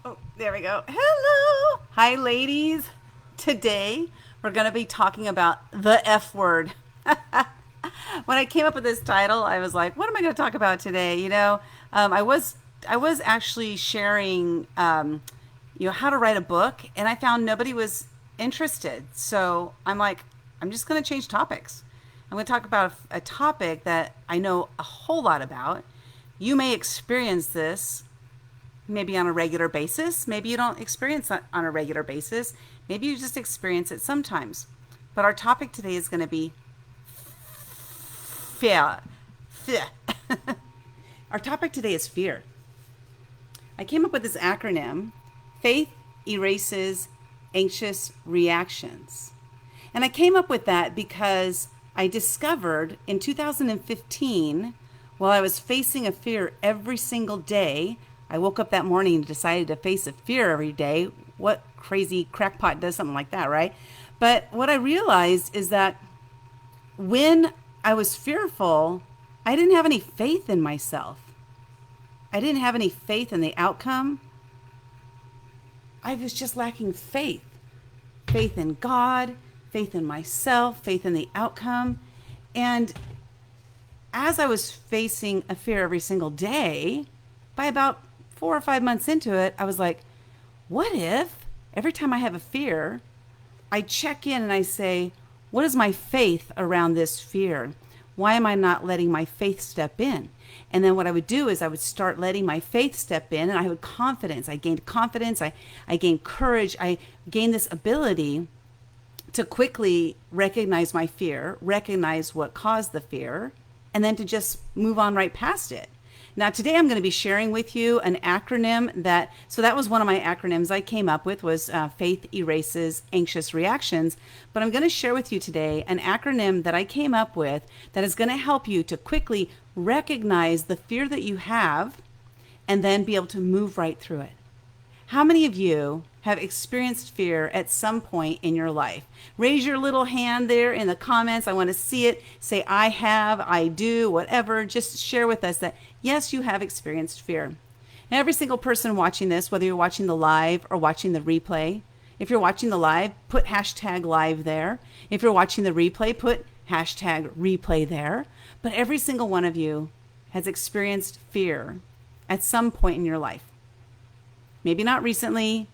Oh, there we go. Hello. Hi, ladies. Today we're going to be talking about the F word. When I came up with this title, I was like, "What am I going to talk about today?" I was actually sharing, how to write a book, and I found nobody was interested. So I'm like, I'm just going to change topics. I'm going to talk about a topic that I know a whole lot about. You may experience this maybe on a regular basis. Maybe you don't experience it on a regular basis. Maybe you just experience it sometimes. But our topic today is going to be fear. Fear. Our topic today is fear. I came up with this acronym: faith erases anxious reactions. And I came up with that because I discovered in 2015, while I was facing a fear every single day, I woke up that morning and decided to face a fear every day. What crazy crackpot does something like that, right? But what I realized is that when I was fearful, I didn't have any faith in myself. I didn't have any faith in the outcome. I was just lacking faith. Faith in God, faith in myself, faith in the outcome. And as I was facing a fear every single day, by about 4 or 5 months into it, I was like, what if every time I have a fear, I check in and I say, what is my faith around this fear? Why am I not letting my faith step in? And then what I would do is I would start letting my faith step in, and I had confidence. I gained confidence. I gained courage. I gained this ability to quickly recognize my fear, recognize what caused the fear, and then to just move on right past it. Now, today I'm going to be sharing with you an acronym so that was one of my acronyms I came up with was faith erases anxious reactions. But I'm going to share with you today an acronym that I came up with that is going to help you to quickly recognize the fear that you have and then be able to move right through it. How many of you have experienced fear at some point in your life? Raise your little hand there in the comments. I want to see it. Say, I have, I do, whatever. Just share with us that, yes, you have experienced fear. And every single person watching this, whether you're watching the live or watching the replay, if you're watching the live, put hashtag live there. If you're watching the replay, put hashtag replay there. But every single one of you has experienced fear at some point in your life. Maybe not recently,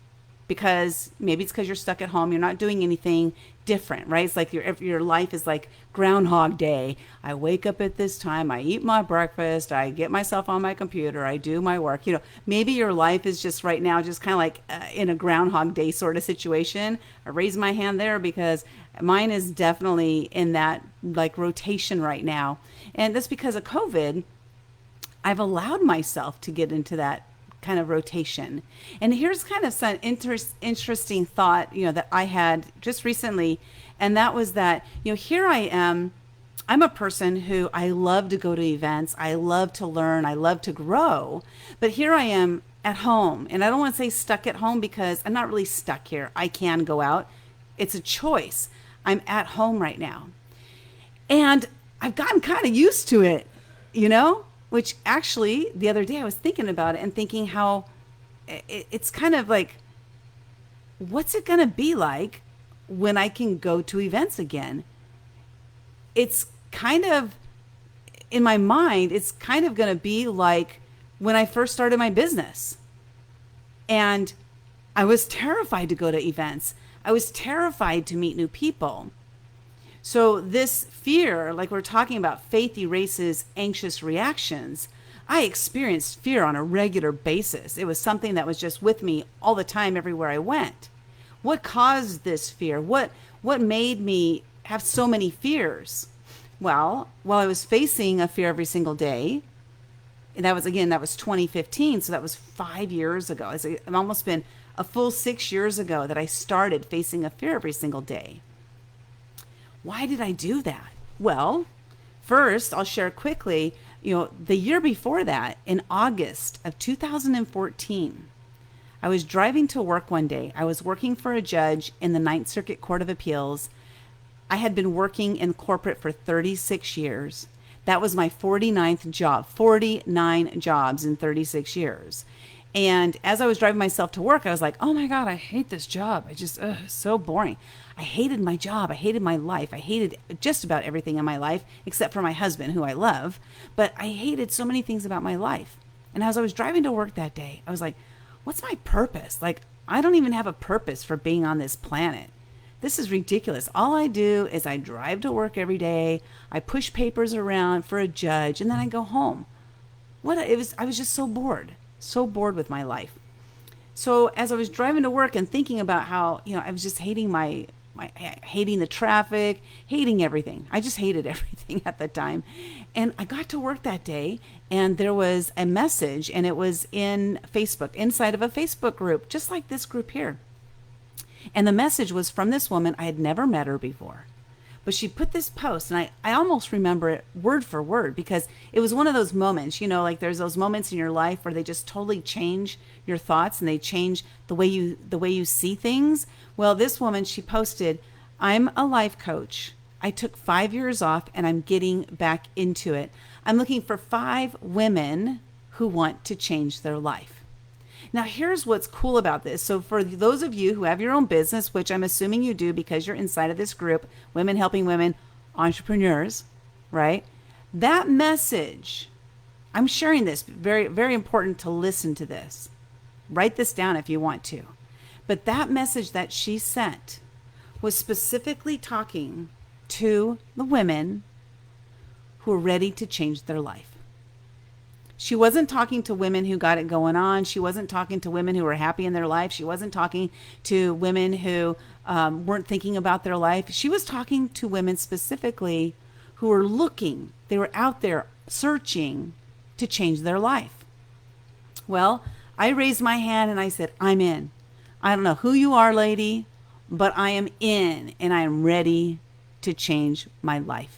because maybe it's because you're stuck at home. You're not doing anything different, right? It's like your life is like Groundhog Day. I wake up at this time. I eat my breakfast. I get myself on my computer. I do my work. Maybe your life is just right now, just kind of like in a Groundhog Day sort of situation. I raise my hand there because mine is definitely in that like rotation right now. And that's because of COVID. I've allowed myself to get into that kind of rotation. And here's kind of some interesting thought, that I had just recently. And that was that, here I am. I'm a person who I love to go to events. I love to learn. I love to grow. But here I am at home. And I don't want to say stuck at home because I'm not really stuck here. I can go out. It's a choice. I'm at home right now. And I've gotten kind of used to it, which actually the other day I was thinking about it and thinking how it's kind of like, what's it going to be like when I can go to events again? It's kind of, in my mind, it's kind of going to be like when I first started my business. And I was terrified to go to events. I was terrified to meet new people. So this fear, like we're talking about, faith erases anxious reactions. I experienced fear on a regular basis. It was something that was just with me all the time, everywhere I went. What caused this fear? What made me have so many fears? Well, while I was facing a fear every single day, and that was 2015, so that was 5 years ago. It's almost been a full 6 years ago that I started facing a fear every single day. Why did I do that? Well, first, I'll share quickly, the year before that, in August of 2014, I was driving to work one day. I was working for a judge in the Ninth Circuit Court of Appeals. I had been working in corporate for 36 years. That was my 49th job, 49 jobs in 36 years. And as I was driving myself to work, I was like, oh my God, I hate this job. I just, so boring. I hated my job. I hated my life. I hated just about everything in my life, except for my husband, who I love. But I hated so many things about my life. And as I was driving to work that day, I was like, what's my purpose? Like, I don't even have a purpose for being on this planet. This is ridiculous. All I do is I drive to work every day. I push papers around for a judge, and then I go home. I was just so bored with my life. So as I was driving to work and thinking about how, I was just hating hating the traffic, hating everything. I just hated everything at the time. And I got to work that day, and there was a message, and it was in Facebook, inside of a Facebook group, just like this group here. And the message was from this woman. I had never met her before, but she put this post, and I almost remember it word for word, because it was one of those moments, like there's those moments in your life where they just totally change your thoughts, and they change the way you see things. Well, this woman, she posted, I'm a life coach. I took 5 years off, and I'm getting back into it. I'm looking for 5 women who want to change their life. Now, here's what's cool about this. So for those of you who have your own business, which I'm assuming you do because you're inside of this group, Women Helping Women, entrepreneurs, right? That message, I'm sharing this, very, very important to listen to this. Write this down if you want to. But that message that she sent was specifically talking to the women who are ready to change their life. She wasn't talking to women who got it going on. She wasn't talking to women who were happy in their life. She wasn't talking to women who weren't thinking about their life. She was talking to women specifically who were looking. They were out there searching to change their life. Well, I raised my hand and I said, I'm in. I don't know who you are, lady, but I am in, and I am ready to change my life.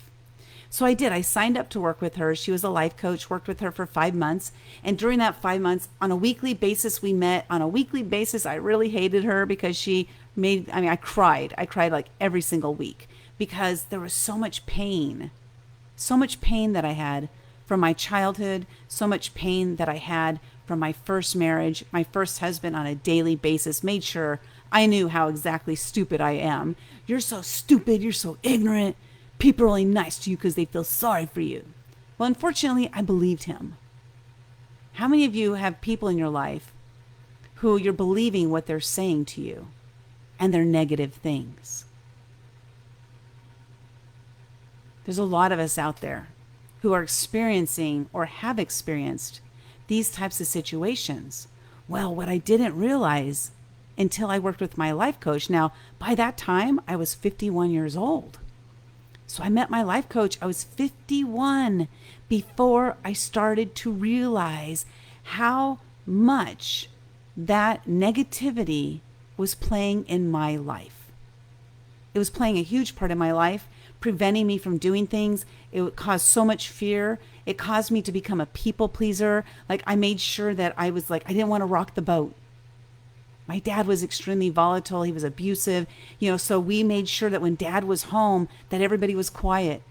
So I did. I signed up to work with her. She was a life coach, worked with her for 5 months. And during that 5 months, on a weekly basis, we met. On a weekly basis, I really hated her because I cried. I cried like every single week because there was so much pain that I had from my childhood, so much pain that I had from my first marriage. My first husband on a daily basis made sure I knew how exactly stupid I am. You're so stupid. You're so ignorant. People are only nice to you because they feel sorry for you. Well, unfortunately, I believed him. How many of you have people in your life who you're believing what they're saying to you, and they're negative things? There's a lot of us out there who are experiencing or have experienced these types of situations. Well, what I didn't realize until I worked with my life coach. Now, by that time, I was 51 years old. So I met my life coach. I was 51 before I started to realize how much that negativity was playing in my life. It was playing a huge part in my life, preventing me from doing things. It caused so much fear. It caused me to become a people pleaser. Like, I made sure that I didn't want to rock the boat. My dad was extremely volatile. He was abusive. So we made sure that when dad was home, that everybody was quiet.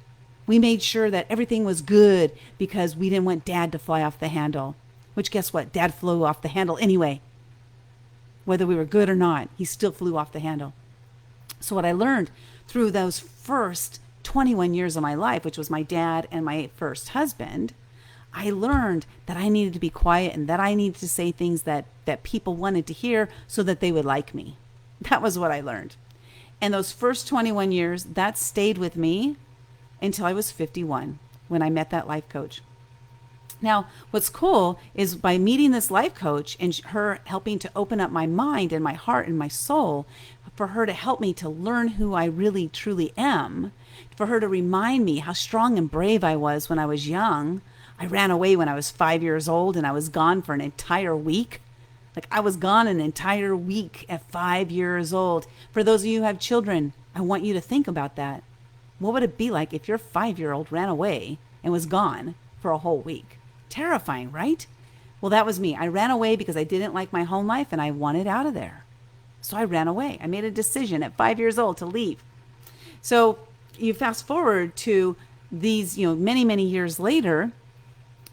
We made sure that everything was good because we didn't want dad to fly off the handle, which guess what? Dad flew off the handle anyway. Whether we were good or not, he still flew off the handle. So what I learned through those first 21 years of my life, which was my dad and my first husband, I learned that I needed to be quiet and that I needed to say things that people wanted to hear so that they would like me. That was what I learned. And those first 21 years, that stayed with me until I was 51 when I met that life coach. Now, what's cool is by meeting this life coach and her helping to open up my mind and my heart and my soul, for her to help me to learn who I really truly am, for her to remind me how strong and brave I was when I was young. I ran away when I was 5 years old, and I was gone for an entire week. Like, I was gone an entire week at 5 years old. For those of you who have children, I want you to think about that. What would it be like if your 5-year-old ran away and was gone for a whole week? Terrifying, right? Well, that was me. I ran away because I didn't like my home life and I wanted out of there. So I ran away. I made a decision at 5 years old to leave. So you fast forward to these, many, many years later,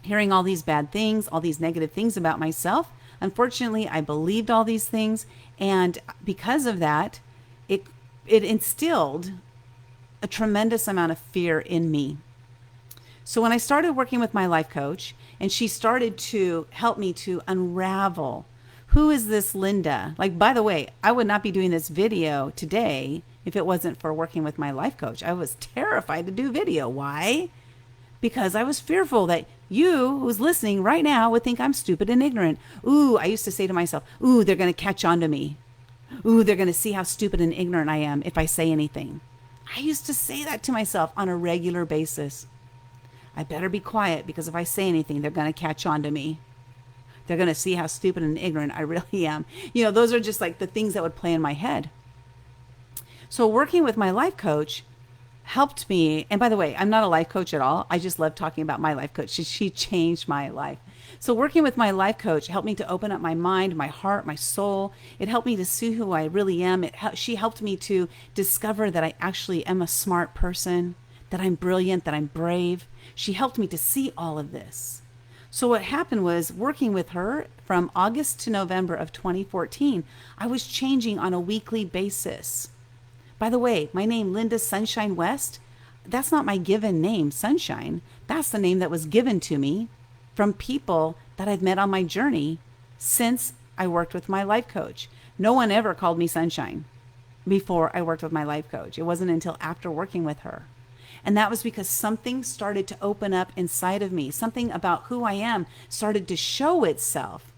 hearing all these bad things, all these negative things about myself, Unfortunately, I believed all these things, and because of that, it it instilled a tremendous amount of fear in me. So when I started working with my life coach and she started to help me to unravel, who is this Linda? Like, by the way, I would not be doing this video today if it wasn't for working with my life coach. I was terrified to do video. Why? Because I was fearful that you who's listening right now would think I'm stupid and ignorant. Ooh, I used to say to myself, ooh, they're going to catch on to me. Ooh, they're going to see how stupid and ignorant I am if I say anything. I used to say that to myself on a regular basis. I better be quiet because if I say anything, they're going to catch on to me. They're going to see how stupid and ignorant I really am. You know, those are just like the things that would play in my head. So working with my life coach helped me. And by the way, I'm not a life coach at all. I just love talking about my life coach. She changed my life. So working with my life coach helped me to open up my mind, my heart, my soul. It helped me to see who I really am. She helped me to discover that I actually am a smart person, that I'm brilliant, that I'm brave. She helped me to see all of this. So what happened was working with her from August to November of 2014, I was changing on a weekly basis. By the way, my name, Linda Sunshine West, that's not my given name, Sunshine. That's the name that was given to me from people that I've met on my journey since I worked with my life coach. No one ever called me Sunshine before I worked with my life coach. It wasn't until after working with her. And that was because something started to open up inside of me. Something about who I am started to show itself.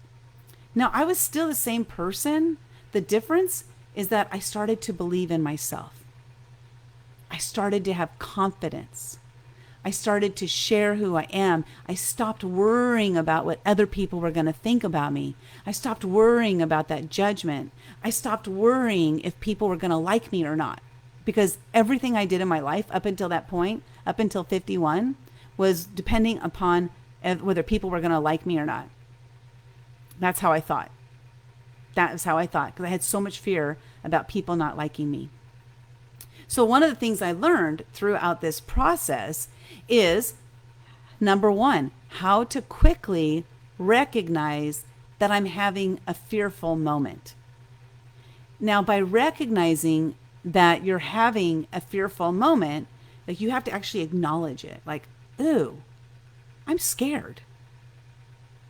Now, I was still the same person. The difference is that I started to believe in myself. I started to have confidence. I started to share who I am. I stopped worrying about what other people were going to think about me. I stopped worrying about that judgment. I stopped worrying if people were going to like me or not. Because everything I did in my life up until that point, up until 51, was depending upon whether people were going to like me or not. That's how I thought. That was how I thought, because I had so much fear about people not liking me. So one of the things I learned throughout this process is, number one, how to quickly recognize that I'm having a fearful moment. Now, by recognizing that you're having a fearful moment, like you have to actually acknowledge it. Like, ooh, I'm scared.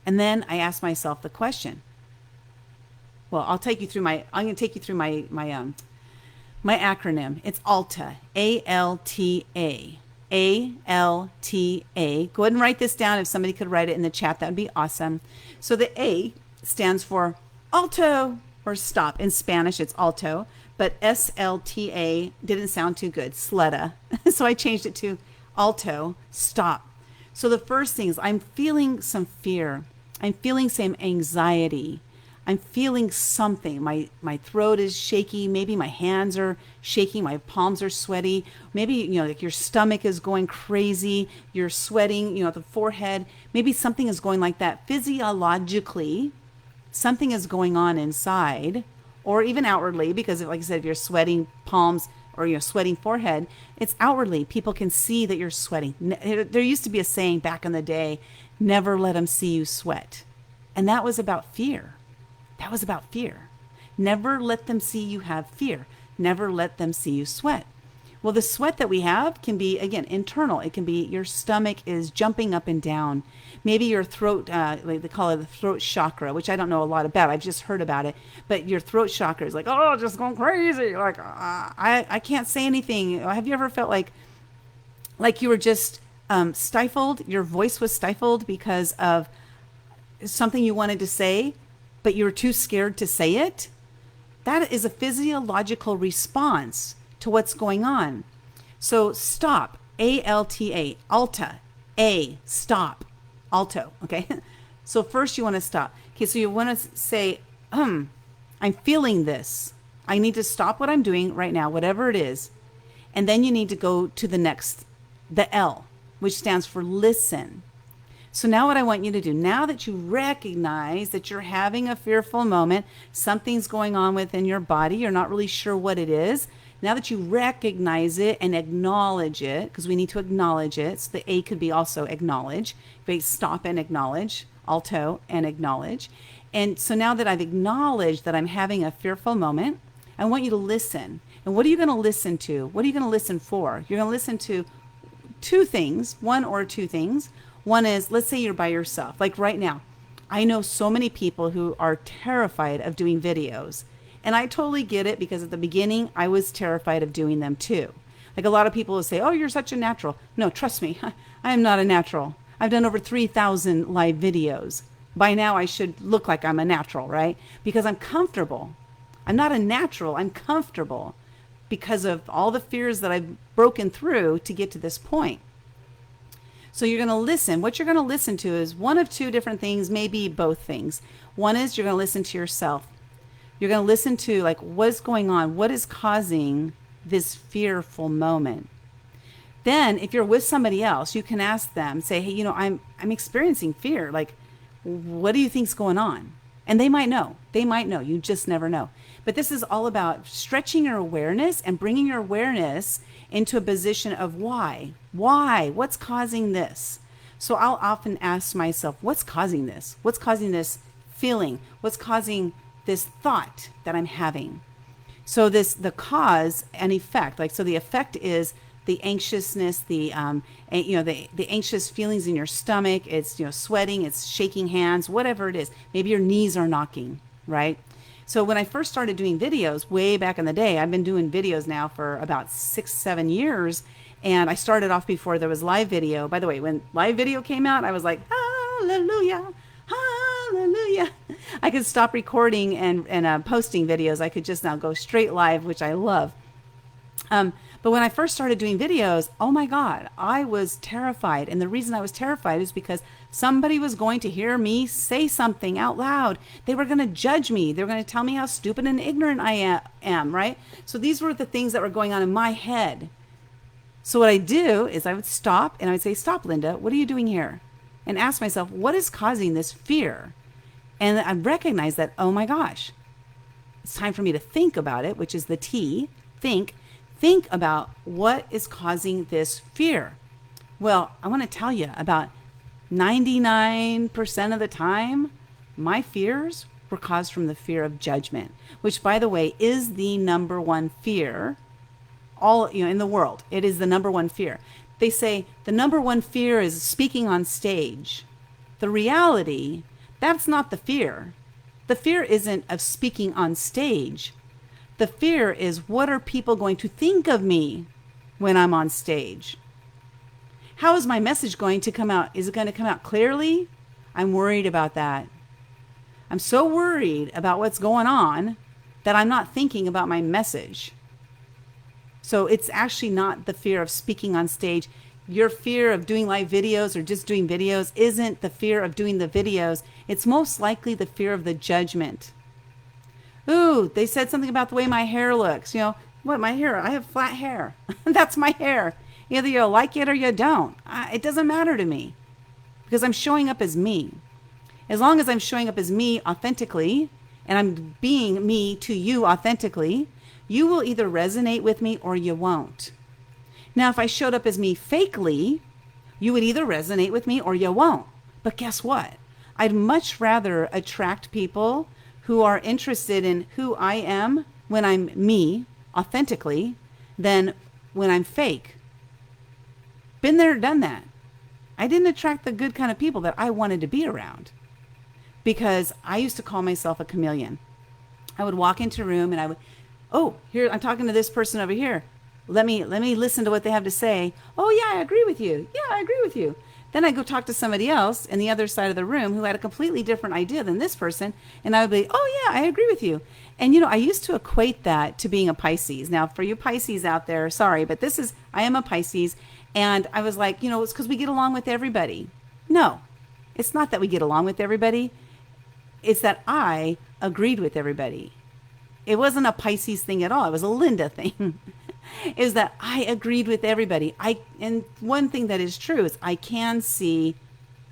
And then I ask myself the question. Well, I'm going to take you through my acronym. It's ALTA, A-L-T-A, A-L-T-A. Go ahead and write this down. If somebody could write it in the chat, that would be awesome. So the A stands for alto, or stop. In Spanish, it's alto, but S-L-T-A didn't sound too good, sleta. So I changed it to alto, stop. So the first thing is I'm feeling some fear. I'm feeling some anxiety. I'm feeling something. My throat is shaky. Maybe my hands are shaking. My palms are sweaty. Maybe, like your stomach is going crazy. You're sweating, the forehead. Maybe something is going like that. Physiologically, something is going on inside, or even outwardly, because like I said, if you're sweating palms or you're sweating forehead, it's outwardly. People can see that you're sweating. There used to be a saying back in the day, never let them see you sweat. And that was about fear. That was about fear. Never let them see you have fear. Never let them see you sweat. Well, the sweat that we have can be, again, internal. It can be your stomach is jumping up and down. Maybe your throat, like they call it the throat chakra, which I don't know a lot about. I've just heard about it. But your throat chakra is like, oh, just going crazy. Like, I can't say anything. Have you ever felt like you were just stifled? Your voice was stifled because of something you wanted to say, but you were too scared to say it? That is a physiological response to what's going on. So stop, A-L-T-A, alta, A, stop, alto, okay? So first you want to stop. Okay, so you want to say, I'm feeling this. I need to stop what I'm doing right now, whatever it is. And then you need to go to the next, the L, which stands for listen. So now what I want you to do, now that you recognize that you're having a fearful moment, something's going on within your body, you're not really sure what it is. Now that you recognize it and acknowledge it, because we need to acknowledge it, so the A could be also acknowledge. Stop and acknowledge, alto and acknowledge. And so now that I've acknowledged that I'm having a fearful moment, I want you to listen. And what are you going to listen to? What are you going to listen for? You're going to listen to two things, one or two things. One is, let's say you're by yourself. Like right now, I know so many people who are terrified of doing videos. And I totally get it because at the beginning, I was terrified of doing them too. Like a lot of people will say, oh, you're such a natural. No, trust me, I am not a natural. I've done over 3,000 live videos. By now, I should look like I'm a natural, right? Because I'm comfortable. I'm not a natural, I'm comfortable because of all the fears that I've broken through to get to this point. So you're going to listen. What you're going to listen to is one of two different things, maybe both things. One is you're going to listen to yourself. You're going to listen to like what's going on, what is causing this fearful moment. Then if you're with somebody else, you can ask them, say, hey, I'm experiencing fear. Like, what do you think's going on? And they might know. They might know. You just never know. But this is all about stretching your awareness and bringing your awareness into a position of why? Why? What's causing this? So I'll often ask myself, what's causing this? What's causing this feeling? What's causing this thought that I'm having? So the cause and effect, like, so the effect is the anxiousness, the anxious feelings in your stomach. It's, sweating, it's shaking hands, whatever it is. Maybe your knees are knocking, right? So when I first started doing videos way back in the day, I've been doing videos now for about 6-7 years. And I started off before there was live video. By the way, when live video came out, I was like, hallelujah, hallelujah. I could stop recording and posting videos. I could just now go straight live, which I love. But when I first started doing videos, oh my God, I was terrified. And the reason I was terrified is because somebody was going to hear me say something out loud. They were going to judge me. They were going to tell me how stupid and ignorant I am, right? So these were the things that were going on in my head. So what I do is I would stop and I would say, stop, Linda, what are you doing here? And ask myself, what is causing this fear? And I recognize that, oh my gosh, it's time for me to think about it, which is the T, think. Think about what is causing this fear. Well, I want to tell you about 99% of the time, my fears were caused from the fear of judgment, which, by the way, is the number one fear in the world. It is the number one fear. They say the number one fear is speaking on stage. The reality, that's not the fear. The fear isn't of speaking on stage. The fear is, what are people going to think of me when I'm on stage? How is my message going to come out? Is it going to come out clearly? I'm worried about that. I'm so worried about what's going on that I'm not thinking about my message. So it's actually not the fear of speaking on stage. Your fear of doing live videos or just doing videos isn't the fear of doing the videos. It's most likely the fear of the judgment. Ooh, they said something about the way my hair looks. What, my hair? I have flat hair. That's my hair. Either you like it or you don't. It doesn't matter to me because I'm showing up as me. As long as I'm showing up as me authentically and I'm being me to you authentically, you will either resonate with me or you won't. Now, if I showed up as me fakely, you would either resonate with me or you won't. But guess what? I'd much rather attract people who are interested in who I am when I'm me authentically than when I'm fake. Been there, done that. I didn't attract the good kind of people that I wanted to be around because I used to call myself a chameleon. I would walk into a room and I would, oh, here, I'm talking to this person over here. Let me listen to what they have to say. Oh yeah, I agree with you. Yeah, I agree with you. Then I go talk to somebody else in the other side of the room who had a completely different idea than this person. And I would be, oh yeah, I agree with you. And I used to equate that to being a Pisces. Now for you Pisces out there, sorry, but I am a Pisces. And I was like, it's because we get along with everybody. No, it's not that we get along with everybody. It's that I agreed with everybody. It wasn't a Pisces thing at all. It was a Linda thing. Is that I agreed with everybody. And one thing that is true is I can see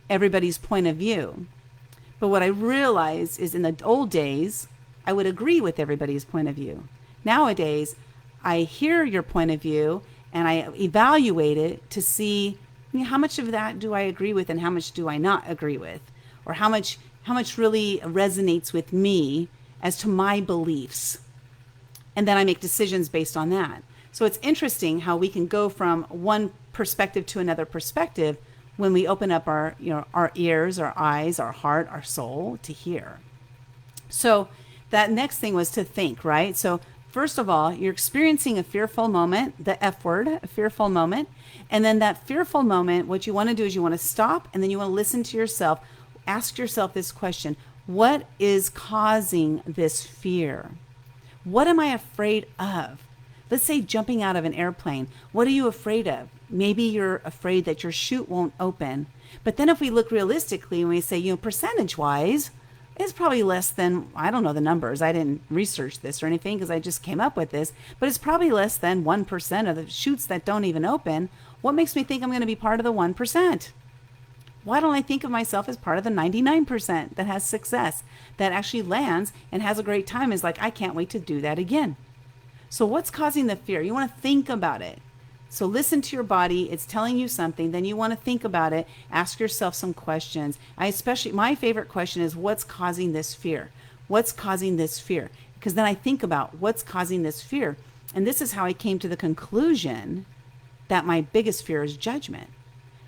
everybody's point of view. But what I realized is in the old days, I would agree with everybody's point of view. Nowadays, I hear your point of view and I evaluate it to see how much of that do I agree with and how much do I not agree with? Or how much how much really resonates with me as to my beliefs. And then I make decisions based on that. So it's interesting how we can go from one perspective to another perspective when we open up our, our ears, our eyes, our heart, our soul to hear. So that next thing was to think, right? So first of all, you're experiencing a fearful moment, the F word, a fearful moment. And then that fearful moment, what you want to do is you want to stop and then you want to listen to yourself. Ask yourself this question: what is causing this fear? What am I afraid of? Let's say jumping out of an airplane. What are you afraid of? Maybe you're afraid that your chute won't open. But then if we look realistically and we say, percentage wise, it's probably less than, I don't know the numbers. I didn't research this or anything because I just came up with this, but it's probably less than 1% of the chutes that don't even open. What makes me think I'm going to be part of the 1%? Why don't I think of myself as part of the 99% that has success, that actually lands and has a great time, is like, I can't wait to do that again. So what's causing the fear? You want to think about it. So listen to your body. It's telling you something. Then you want to think about it. Ask yourself some questions. My favorite question is, what's causing this fear? What's causing this fear? Because then I think about what's causing this fear. And this is how I came to the conclusion that my biggest fear is judgment.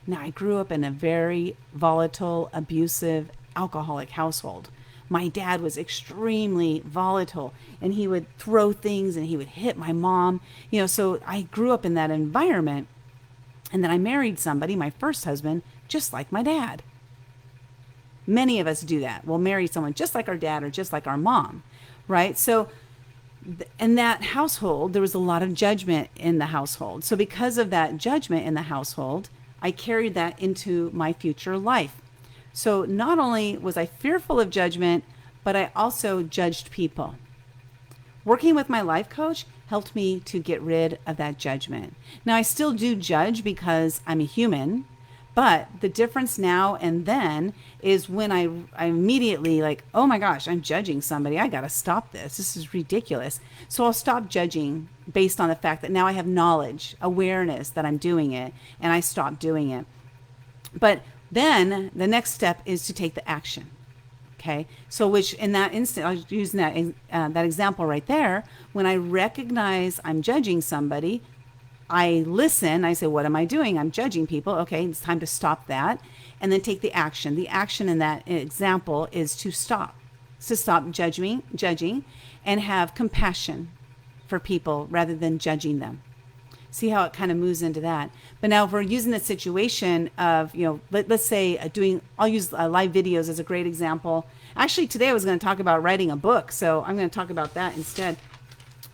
Now, I grew up in a very volatile, abusive, alcoholic household. My dad was extremely volatile and he would throw things and he would hit my mom. So I grew up in that environment. And then I married somebody, my first husband, just like my dad. Many of us do that. We'll marry someone just like our dad or just like our mom, right? So in that household, there was a lot of judgment in the household. So because of that judgment in the household, I carried that into my future life. So not only was I fearful of judgment, but I also judged people. Working with my life coach helped me to get rid of that judgment. Now, I still do judge because I'm a human, but the difference now and then is when I immediately oh my gosh, I'm judging somebody. I got to stop this. This is ridiculous. So I'll stop judging based on the fact that now I have knowledge, awareness that I'm doing it, and I stop doing it. But then the next step is to take the action. Okay. So which in that instant, I was using that example right there. When I recognize I'm judging somebody, I listen. I say, what am I doing? I'm judging people. Okay. It's time to stop that. And then take the action. The action in that example is to stop. To stop judging and have compassion for people rather than judging them. See how it kind of moves into that. But now if we're using the situation of, let's say I'll use live videos as a great example. Actually, today I was going to talk about writing a book. So I'm going to talk about that instead.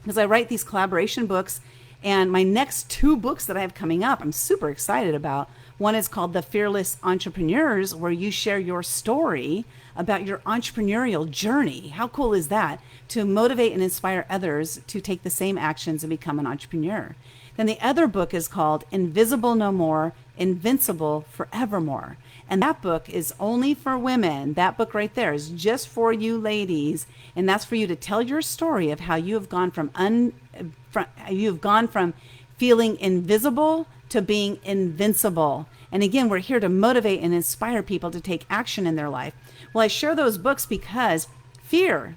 Because I write these collaboration books, and my next 2 books that I have coming up, I'm super excited about. One is called The Fearless Entrepreneurs, where you share your story about your entrepreneurial journey. How cool is that? To motivate and inspire others to take the same actions and become an entrepreneur. Then the other book is called Invisible No More, Invincible Forevermore. And that book is only for women. That book right there is just for you ladies. And that's for you to tell your story of how you have gone from feeling invisible to being invincible. And again, we're here to motivate and inspire people to take action in their life. Well, I share those books because fear.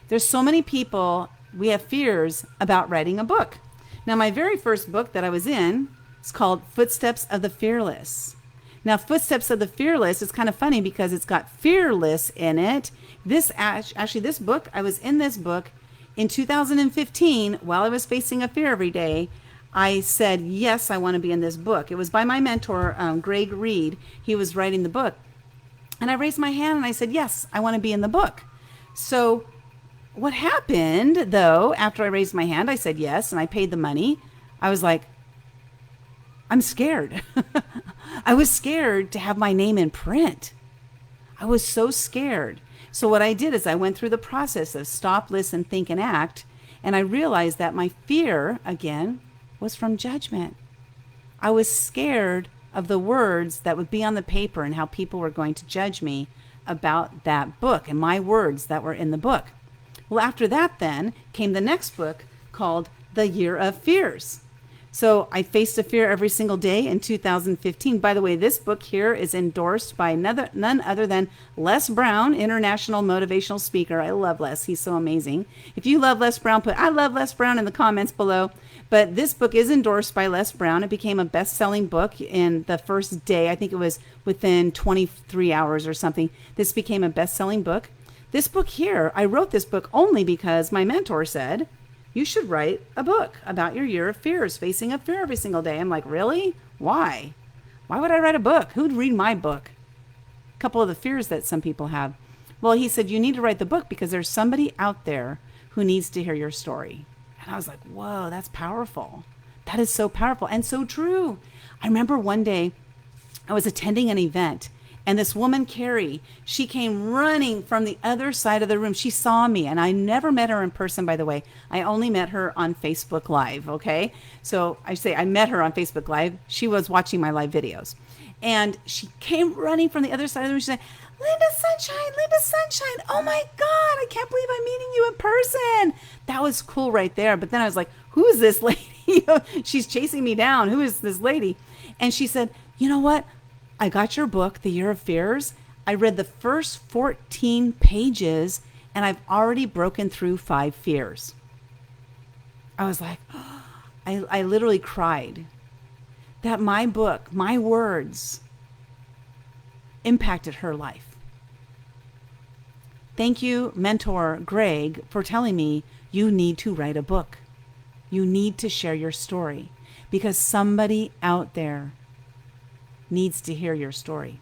There's so many people, we have fears about writing a book. Now, my very first book that I was in is called Footsteps of the Fearless. Now, Footsteps of the Fearless is kind of funny because it's got fearless in it. This book, I was in this book in 2015 while I was facing a fear every day. I said, yes, I want to be in this book. It was by my mentor, Greg Reed. He was writing the book. And I raised my hand and I said, yes, I want to be in the book. So what happened, though, after I raised my hand, I said yes, and I paid the money. I was like, I'm scared. I was scared to have my name in print. I was so scared. So what I did is I went through the process of stop, listen, think, and act. And I realized that my fear, again, was from judgment. I was scared of the words that would be on the paper and how people were going to judge me about that book and my words that were in the book. Well, after that then came the next book called The Year of Fears. So I faced a fear every single day in 2015. By the way, this book here is endorsed by none other than Les Brown, international motivational speaker. I love Les. He's so amazing. If you love Les Brown, put I love Les Brown in the comments below. But this book is endorsed by Les Brown. It became a best-selling book in the first day. I think it was within 23 hours or something. This became a best-selling book. This book here, I wrote this book only because my mentor said, you should write a book about your year of fears, facing a fear every single day. I'm like, really? Why? Why would I write a book? Who'd read my book? A couple of the fears that some people have. Well, he said, you need to write the book because there's somebody out there who needs to hear your story. And I was like, whoa, that's powerful. That is so powerful and so true. I remember one day I was attending an event. And this woman, Carrie, she came running from the other side of the room. She saw me, and I never met her in person, by the way. I only met her on Facebook Live, okay? So I met her on Facebook Live. She was watching my live videos. And she came running from the other side of the room. She said, Linda Sunshine, oh my God, I can't believe I'm meeting you in person. That was cool right there. But then I was like, who is this lady? She's chasing me down. Who is this lady? And she said, you know what? I got your book, The Year of Fears. I read the first 14 pages and I've already broken through 5 fears. I was like, oh, I literally cried that my book, my words impacted her life. Thank you, mentor Greg, for telling me you need to write a book. You need to share your story because somebody out there needs to hear your story.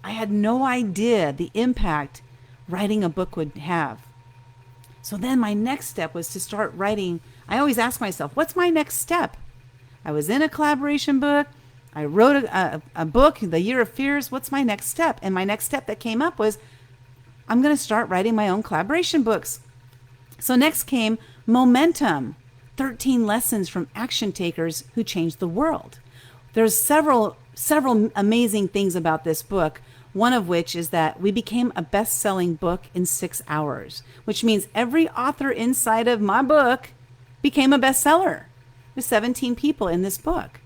I had no idea the impact writing a book would have. So then my next step was to start writing. I always ask myself, what's my next step? I was in a collaboration book. I wrote a book, The Year of Fears. What's my next step? And my next step that came up was, I'm going to start writing my own collaboration books. So next came Momentum, 13 lessons from action takers who changed the world. There's several amazing things about this book, one of which is that we became a best-selling book in 6 hours, which means every author inside of my book became a bestseller. There's 17 people in this book.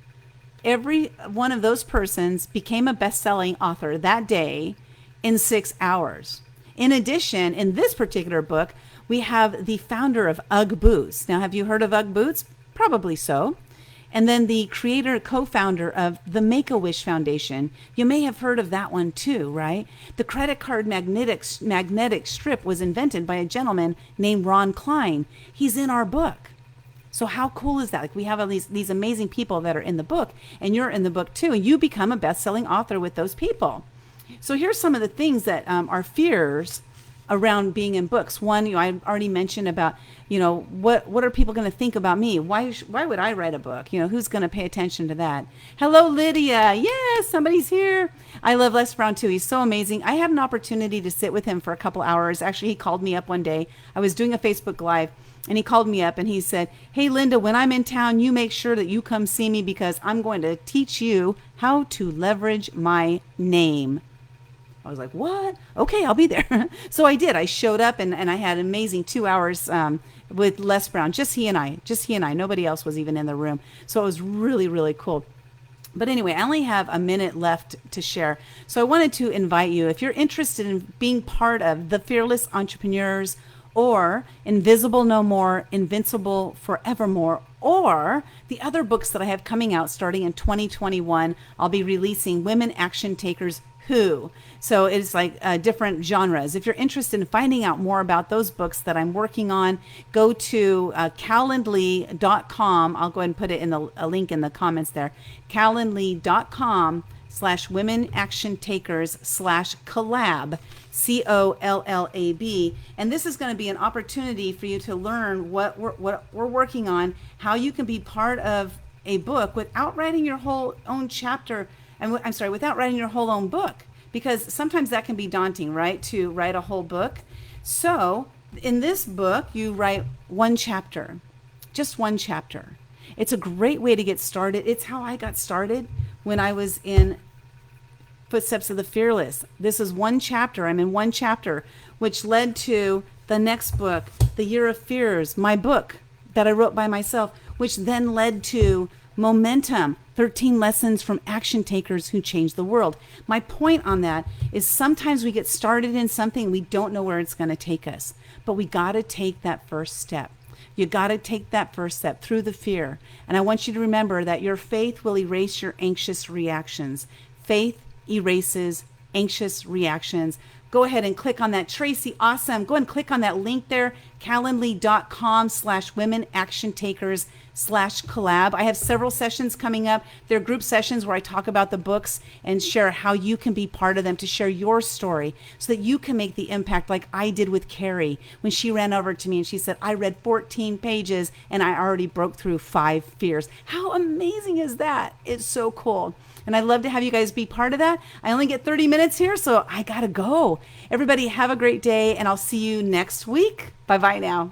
Every one of those persons became a best-selling author that day in 6 hours. In addition, in this particular book, we have the founder of UGG Boots. Now, have you heard of UGG Boots? Probably so. And then the creator, co-founder of the Make-A-Wish Foundation. You may have heard of that one too, right? The credit card magnetic strip was invented by a gentleman named Ron Klein. He's in our book. So how cool is that? Like we have all these amazing people that are in the book, and you're in the book too, and you become a best-selling author with those people. So here's some of the things that are fears around being in books. One, I already mentioned about, what are people going to think about me? Why would I write a book? Who's going to pay attention to that? Hello, Lydia. Yes, somebody's here. I love Les Brown too. He's so amazing. I had an opportunity to sit with him for a couple hours. Actually, he called me up one day. I was doing a Facebook Live and he called me up and he said, hey, Linda, when I'm in town, you make sure that you come see me because I'm going to teach you how to leverage my name. I was like, what? Okay, I'll be there. So I did. I showed up and I had an amazing 2 hours with Les Brown. Just he and I. Nobody else was even in the room. So it was really, really cool. But anyway, I only have a minute left to share. So I wanted to invite you, if you're interested in being part of the Fearless Entrepreneurs or Invisible No More, Invincible Forevermore, or the other books that I have coming out starting in 2021, I'll be releasing Women Action Takers Who. So it's like different genres. If you're interested in finding out more about those books that I'm working on, go to calendly.com. I'll go ahead and put it in a link in the comments there. calendly.com/women action takers/collab, COLLAB. And this is going to be an opportunity for you to learn what we're working on, how you can be part of a book without writing your whole own chapter. Without writing your whole own book, because sometimes that can be daunting, right? To write a whole book. So in this book, you write one chapter, just one chapter. It's a great way to get started. It's how I got started when I was in Footsteps of the Fearless. This is one chapter. I'm in one chapter, which led to the next book, The Year of Fears, my book that I wrote by myself, which then led to Momentum, 13 lessons from action takers who change the world. My point on that is sometimes we get started in something, we don't know where it's going to take us, but we got to take that first step. You got to take that first step through the fear. And I want you to remember that your faith will erase your anxious reactions. Faith erases anxious reactions. Go ahead and click on that. Tracy, awesome. Go ahead and click on that link there, calendly.com/womenactiontakers/collab. I have several sessions coming up. They're group sessions where I talk about the books and share how you can be part of them, to share your story so that you can make the impact like I did with Carrie when she ran over to me and she said, I read 14 pages and I already broke through 5 fears. How amazing is that? It's so cool. And I'd love to have you guys be part of that. I only get 30 minutes here, so I gotta go. Everybody have a great day, and I'll see you next week. Bye-bye now.